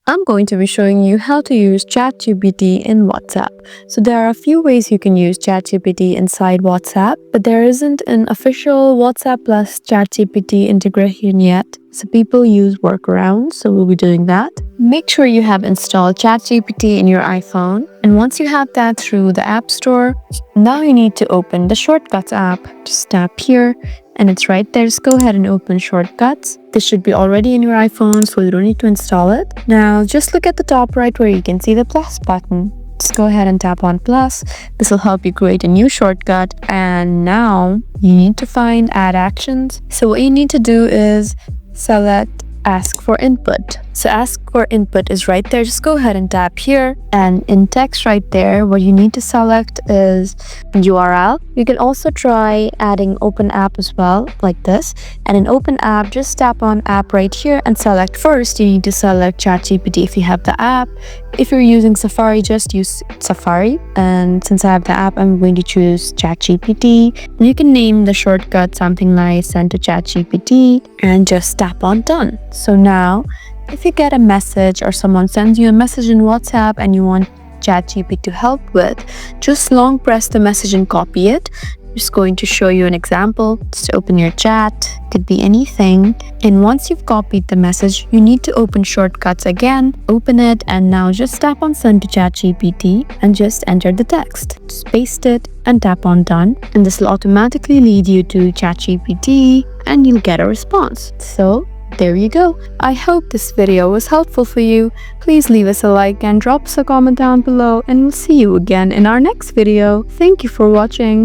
I'm going to be showing you how to use ChatGPT in WhatsApp. So there are a few ways you can use ChatGPT inside WhatsApp, but there isn't an official WhatsApp plus ChatGPT integration yet. So people use workarounds, so we'll be doing that. Make sure you have installed ChatGPT in your iPhone. And once you have that through the App Store, now you need to open the Shortcuts app. Just tap here and it's right there. Just go ahead and open Shortcuts. This should be already in your iPhone, so you don't need to install it. Now just look at the top right where you can see the plus button. Just go ahead and tap on plus. This will help you create a new shortcut. And now you need to find add actions. So what you need to do is select ask for input. So ask for input is right there. Just go ahead and tap here, and in text right there, what you need to select is URL. You can also try adding open app as well, like this. And in open app, just tap on app right here and select. First you need to select ChatGPT if you have the app. If you're using Safari, just use Safari. And since I have the app, I'm going to choose ChatGPT. You can name the shortcut something like send to ChatGPT and just tap on done. So now if you get a message or someone sends you a message in WhatsApp and you want ChatGPT to help with, just long press the message and copy it. I'm just going to show you an example. Just open your chat, could be anything. And once you've copied the message, you need to open Shortcuts again, open it, and now just tap on send to ChatGPT and just enter the text. Just paste it and tap on done. And this will automatically lead you to ChatGPT and you'll get a response. So there you go. I hope this video was helpful for you. Please leave us a like and drop us a comment down below, and we'll see you again in our next video. Thank you for watching.